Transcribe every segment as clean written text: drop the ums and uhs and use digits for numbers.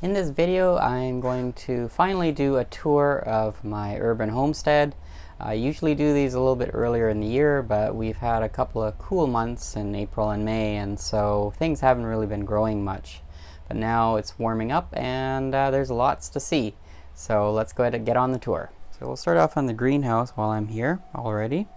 In this video, I'm going to finally do a tour of my urban homestead. I usually do these a little bit earlier in the year, but we've had a couple of cool months in April and May, and so things haven't really been growing much. But now it's warming up and there's lots to see. So let's go ahead and get on the tour. So we'll start off on the greenhouse while I'm here already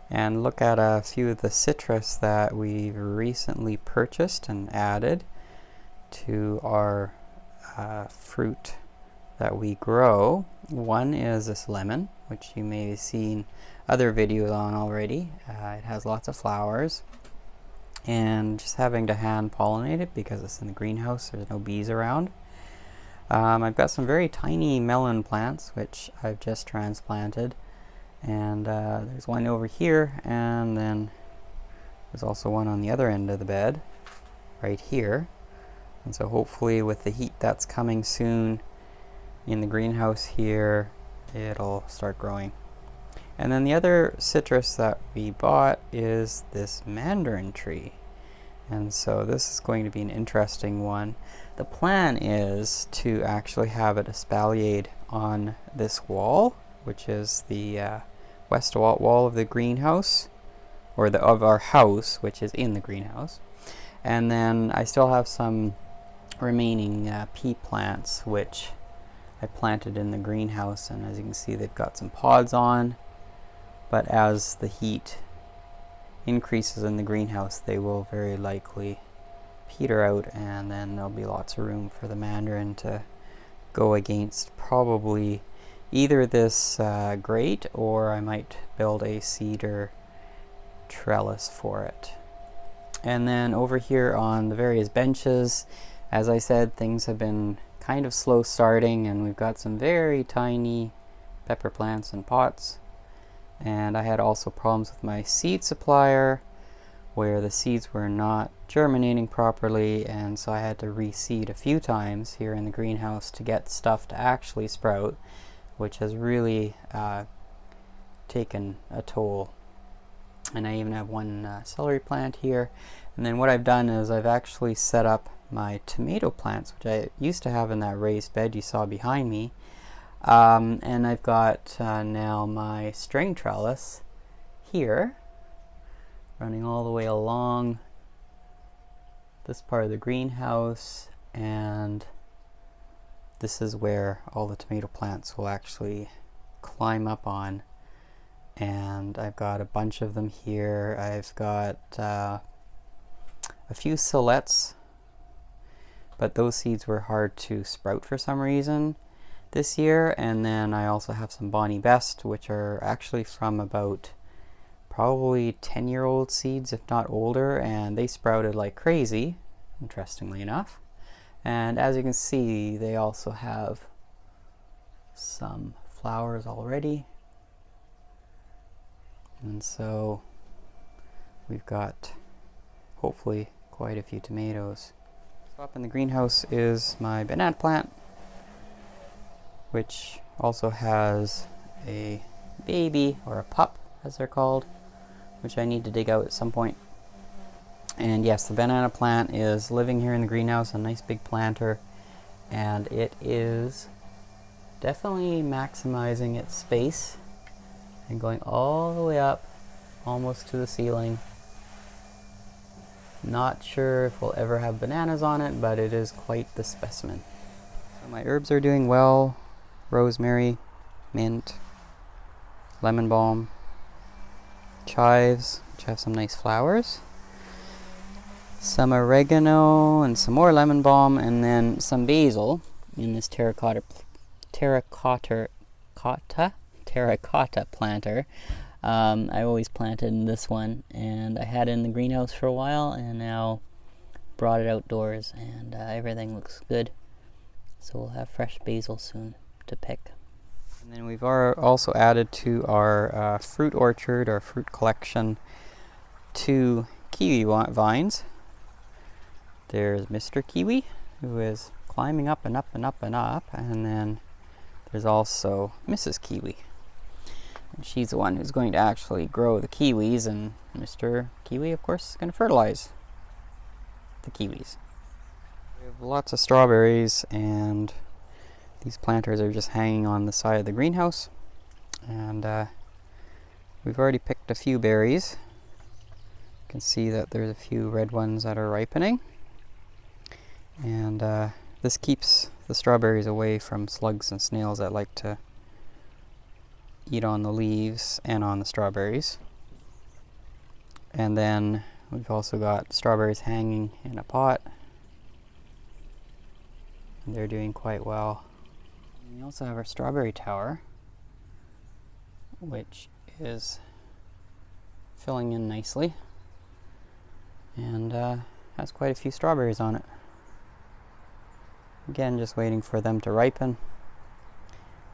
and look at a few of the citrus that we've recently purchased and added to our fruit that we grow. One is this lemon, which you may have seen other videos on already. It has lots of flowers, and just having to hand pollinate it because it's in the greenhouse, there's no bees around. I've got some very tiny melon plants which I've just transplanted, and there's one over here, and then there's also one on the other end of the bed right here. And so hopefully with the heat that's coming soon in the greenhouse here, it'll start growing. And then the other citrus that we bought is this Mandarin Tree. And so this is going to be an interesting one. The plan is to actually have it espaliered on this wall, which is the west wall of the greenhouse, or of our house, which is in the greenhouse. And then I still have some remaining pea plants which I planted in the greenhouse, and as you can see they've got some pods on, but as the heat increases in the greenhouse they will very likely peter out, and then there'll be lots of room for the mandarin to go against probably either this grate, or I might build a cedar trellis for it. And then over here on the various benches, as I said, things have been kind of slow starting, and we've got some very tiny pepper plants in pots. And I had also problems with my seed supplier where the seeds were not germinating properly, and so I had to reseed a few times here in the greenhouse to get stuff to actually sprout, which has really taken a toll. And I even have one celery plant here. And then what I've done is I've actually set up my tomato plants, which I used to have in that raised bed you saw behind me. And I've got now my string trellis here, running all the way along this part of the greenhouse, and this is where all the tomato plants will actually climb up on. And I've got a bunch of them here. I've got a few sillettes, but those seeds were hard to sprout for some reason this year. And then I also have some Bonnie Best, which are actually from about probably 10-year-old seeds, if not older, and they sprouted like crazy, interestingly enough. And as you can see, they also have some flowers already. And so we've got hopefully quite a few tomatoes. So up in the greenhouse is my banana plant, which also has a baby, or a pup as they're called, which I need to dig out at some point. And yes, the banana plant is living here in the greenhouse, a nice big planter, and it is definitely maximizing its space and going all the way up almost to the ceiling. Not sure if we'll ever have bananas on it, but it is quite the specimen. So my herbs are doing well. Rosemary, mint, lemon balm, chives, which have some nice flowers, some oregano, and some more lemon balm, and then some basil in this terracotta planter. I always planted in this one, and I had it in the greenhouse for a while, and now brought it outdoors, and everything looks good. So we'll have fresh basil soon to pick. And then we've also added to our fruit orchard, our fruit collection, 2 kiwi vines. There's Mr. Kiwi, who is climbing up and up and up and up, and then there's also Mrs. Kiwi. And she's the one who's going to actually grow the kiwis, and Mr. Kiwi, of course, is going to fertilize the kiwis. Lots of strawberries, and these planters are just hanging on the side of the greenhouse. And we've already picked a few berries. You can see that there's a few red ones that are ripening. And this keeps the strawberries away from slugs and snails that like to eat on the leaves and on the strawberries. And then we've also got strawberries hanging in a pot. And they're doing quite well. And we also have our strawberry tower, which is filling in nicely and has quite a few strawberries on it. Again, just waiting for them to ripen.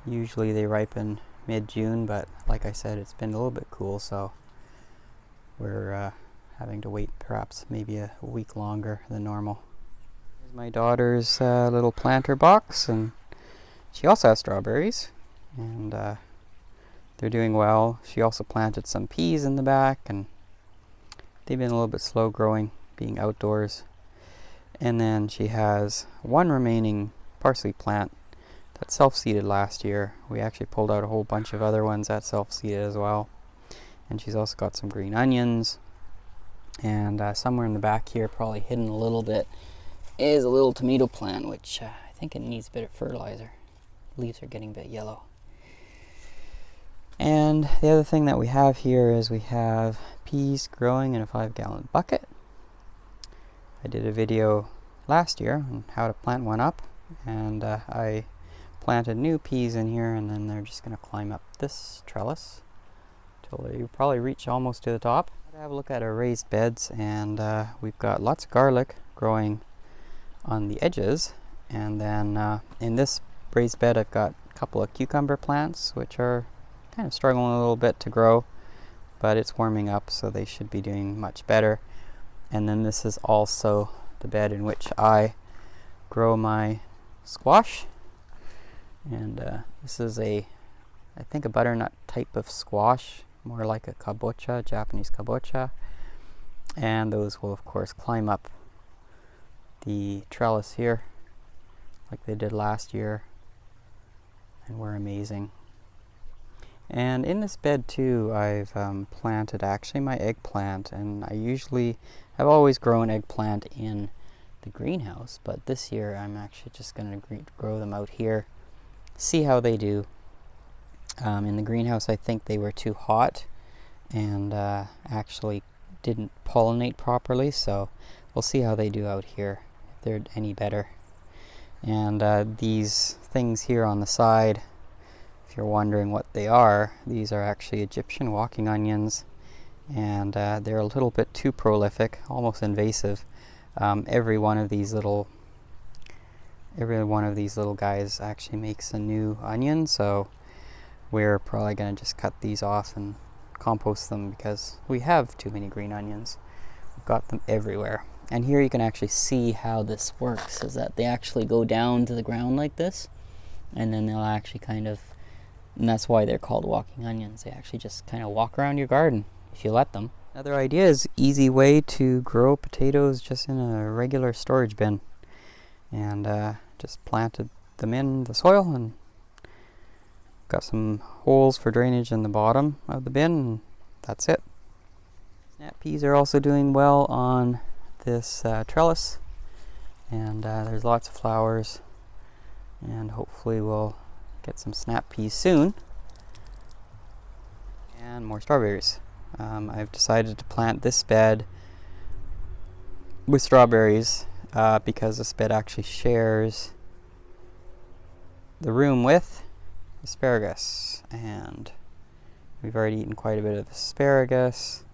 Usually they ripen mid-June, but like I said, it's been a little bit cool, so we're having to wait perhaps maybe a week longer than normal. Here's my daughter's little planter box, and she also has strawberries, and they're doing well. She also planted some peas in the back, and they've been a little bit slow growing, being outdoors. And then she has one remaining parsley plant that self-seeded last year. We actually pulled out a whole bunch of other ones that self-seeded as well. And she's also got some green onions. And somewhere in the back here, probably hidden a little bit, is a little tomato plant, which I think it needs a bit of fertilizer. Leaves are getting a bit yellow. And the other thing that we have here is we have peas growing in a 5-gallon bucket. I did a video last year on how to plant one up, and I planted new peas in here, and then they're just going to climb up this trellis till they probably reach almost to the top. I have a look at our raised beds, and we've got lots of garlic growing on the edges, and then in this raised bed I've got a couple of cucumber plants which are kind of struggling a little bit to grow, but it's warming up, so they should be doing much better. And then this is also the bed in which I grow my squash. And this is I think a butternut type of squash, more like a kabocha, Japanese kabocha. And those will of course climb up the trellis here like they did last year, and were amazing. And in this bed too, I've planted actually my eggplant, and I've always grown eggplant in the greenhouse, but this year I'm actually just going to grow them out here, see how they do. In the greenhouse I think they were too hot and actually didn't pollinate properly, so we'll see how they do out here, if they're any better. And these things here on the side, if you're wondering what they are, these are actually Egyptian walking onions, and they're a little bit too prolific, almost invasive. Every one of these little guys actually makes a new onion, so we're probably going to just cut these off and compost them because we have too many green onions. We've got them everywhere. And here you can actually see how this works, is that they actually go down to the ground like this, and then they'll actually and that's why they're called walking onions. They actually just kind of walk around your garden if you let them. Another idea is easy way to grow potatoes just in a regular storage bin. And just planted them in the soil, and got some holes for drainage in the bottom of the bin, and that's it. Snap peas are also doing well on this trellis, and there's lots of flowers, and hopefully we'll get some snap peas soon. And more strawberries. I've decided to plant this bed with strawberries because this bed actually shares the room with asparagus, and we've already eaten quite a bit of asparagus.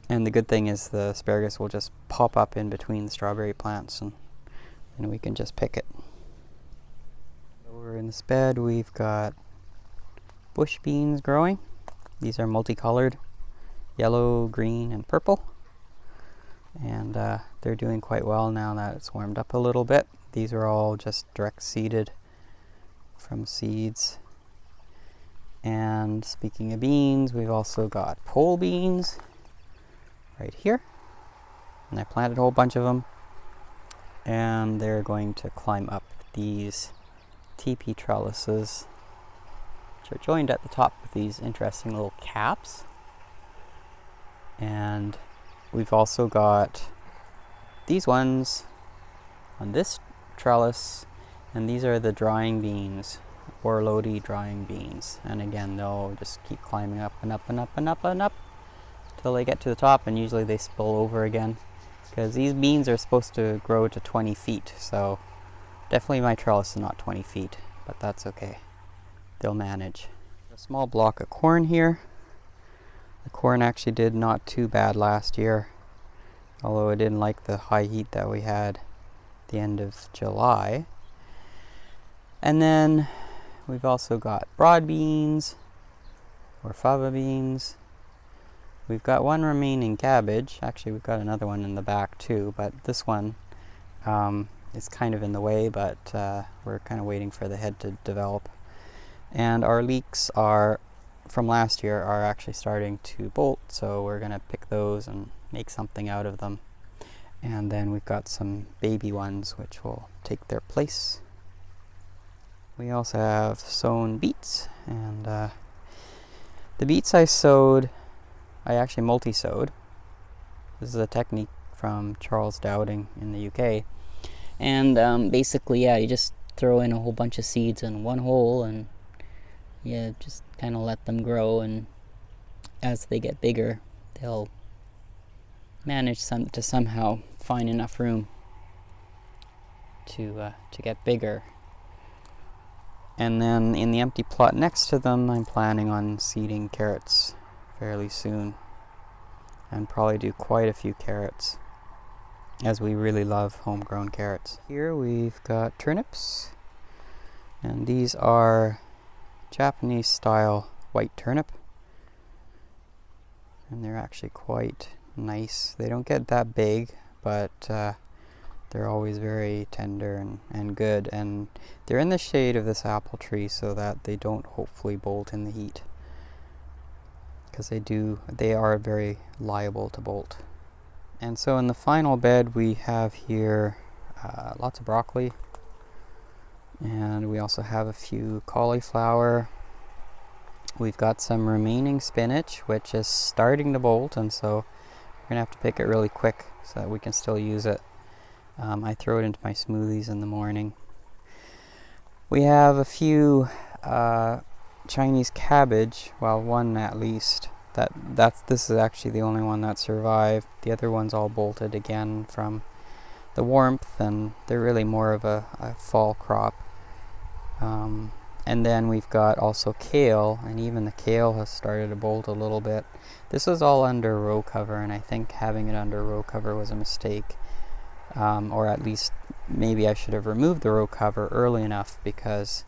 And the good thing is the asparagus will just pop up in between the strawberry plants, and we can just pick it. Over in this bed we've got bush beans growing. These are multicolored, yellow, green, and purple. And they're doing quite well now that it's warmed up a little bit. These are all just direct seeded from seeds. And speaking of beans, we've also got pole beans right here. And I planted a whole bunch of them. And they're going to climb up these teepee trellises, which are joined at the top with these interesting little caps. And we've also got these ones on this trellis, and these are the drying beans, Orlodi drying beans. And again, they'll just keep climbing up and up and up and up and up till they get to the top, and usually they spill over again, because these beans are supposed to grow to 20 feet, so definitely my trellis is not 20 feet, but that's okay. They'll manage. A small block of corn here. The corn actually did not too bad last year, although it didn't like the high heat that we had at the end of July. And then we've also got broad beans, or fava beans. We've got one remaining cabbage. Actually, we've got another one in the back too, but this one is kind of in the way, but we're kind of waiting for the head to develop. And our leeks are from last year are actually starting to bolt, so we're gonna pick those and make something out of them. And then we've got some baby ones which will take their place. We also have sown beets, and the beets I actually multi-sowed. This is a technique from Charles Dowding in the UK. And basically, yeah, you just throw in a whole bunch of seeds in one hole, and you just kind of let them grow, and as they get bigger, they'll manage to somehow find enough room to get bigger. And then in the empty plot next to them, I'm planning on seeding carrots fairly soon, and probably do quite a few carrots, as we really love homegrown carrots. Here we've got turnips, and these are Japanese style white turnip, and they're actually quite nice. They don't get that big, but they're always very tender and good, and they're in the shade of this apple tree so that they don't hopefully bolt in the heat, because they are very liable to bolt. And so in the final bed we have here lots of broccoli, and we also have a few cauliflower. We've got some remaining spinach which is starting to bolt, and so we're gonna have to pick it really quick so that we can still use it. I throw it into my smoothies in the morning. We have a few Chinese cabbage, well, one at least. This is actually the only one that survived. The other one's all bolted again from the warmth, and they're really more of a fall crop. And then we've got also kale, and even the kale has started to bolt a little bit. This is all under row cover, and I think having it under row cover was a mistake. Or at least maybe I should have removed the row cover early enough, because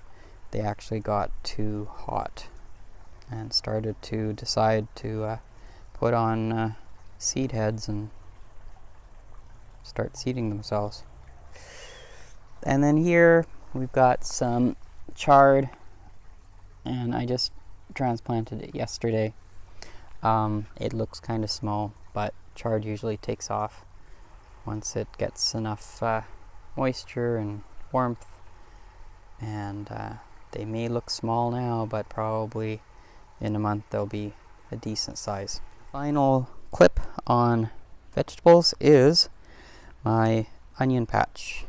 they actually got too hot and started to decide to put on seed heads and start seeding themselves. And then here we've got some chard, and I just transplanted it yesterday. It looks kind of small, but chard usually takes off once it gets enough moisture and warmth, and they may look small now, but probably in a month they'll be a decent size. Final clip on vegetables is my onion patch,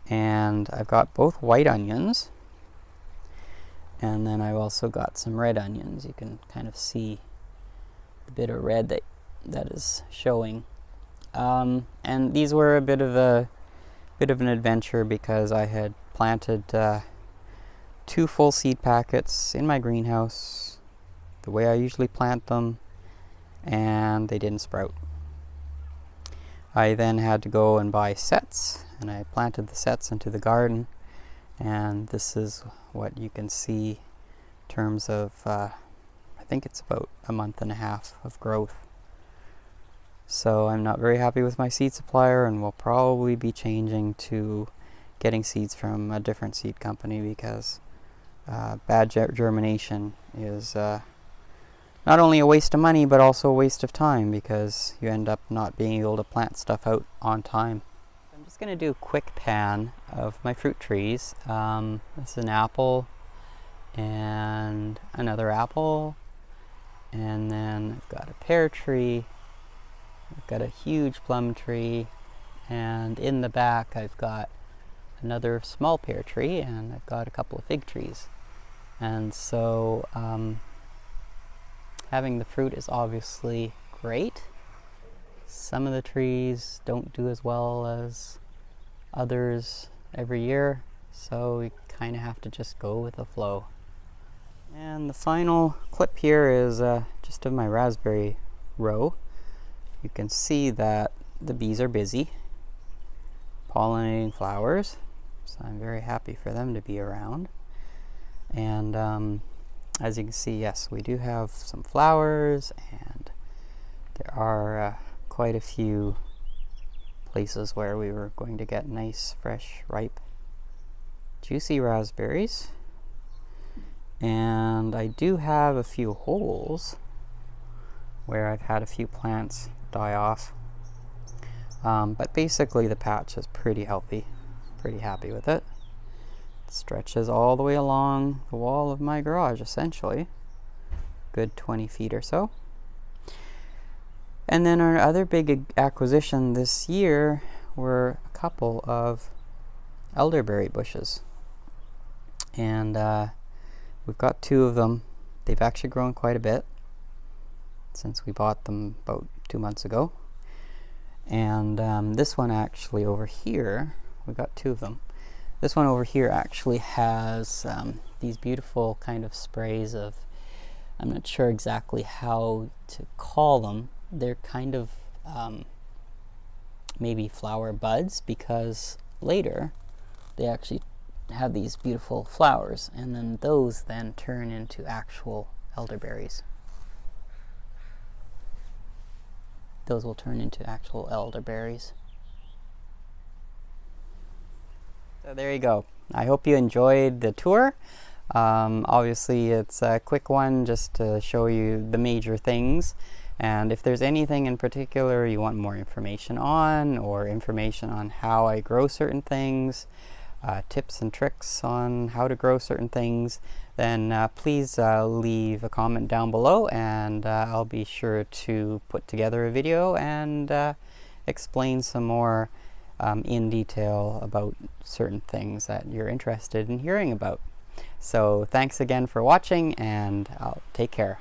and I've got both white onions, and then I've also got some red onions. You can kind of see the bit of red that is showing. And these were a bit of an adventure, because I had planted 2 full seed packets in my greenhouse the way I usually plant them, and they didn't sprout. I then had to go and buy sets, and I planted the sets into the garden, and this is what you can see in terms of I think it's about a month and a half of growth. So I'm not very happy with my seed supplier, and will probably be changing to getting seeds from a different seed company, because bad germination is not only a waste of money, but also a waste of time, because you end up not being able to plant stuff out on time. I'm just going to do a quick pan of my fruit trees. This is an apple and another apple, and then I've got a pear tree, I've got a huge plum tree, and in the back I've got another small pear tree, and I've got a couple of fig trees. And so having the fruit is obviously great. Some of the trees don't do as well as others every year, so we kind of have to just go with the flow. And the final clip here is just of my raspberry row. You can see that the bees are busy pollinating flowers, so I'm very happy for them to be around. And as you can see, yes, we do have some flowers, and there are quite a few places where we were going to get nice, fresh, ripe, juicy raspberries. And I do have a few holes where I've had a few plants die off. But basically the patch is pretty healthy. Pretty happy with it. It stretches all the way along the wall of my garage, essentially. Good 20 feet or so. And then our other big acquisition this year were a couple of elderberry bushes. And we've got 2 of them. They've actually grown quite a bit since we bought them about 2 months ago. And this one actually over here, we've got 2 of them. This one over here actually has these beautiful kind of sprays of, I'm not sure exactly how to call them. They're kind of maybe flower buds, because later they actually have these beautiful flowers, and then those then turn into actual elderberries. Those will turn into actual elderberries. So there you go. I hope you enjoyed the tour. Obviously it's a quick one just to show you the major things. And if there's anything in particular you want more information on, or information on how I grow certain things, tips and tricks on how to grow certain things, then please leave a comment down below, and I'll be sure to put together a video and explain some more in detail about certain things that you're interested in hearing about. So thanks again for watching, and I'll take care.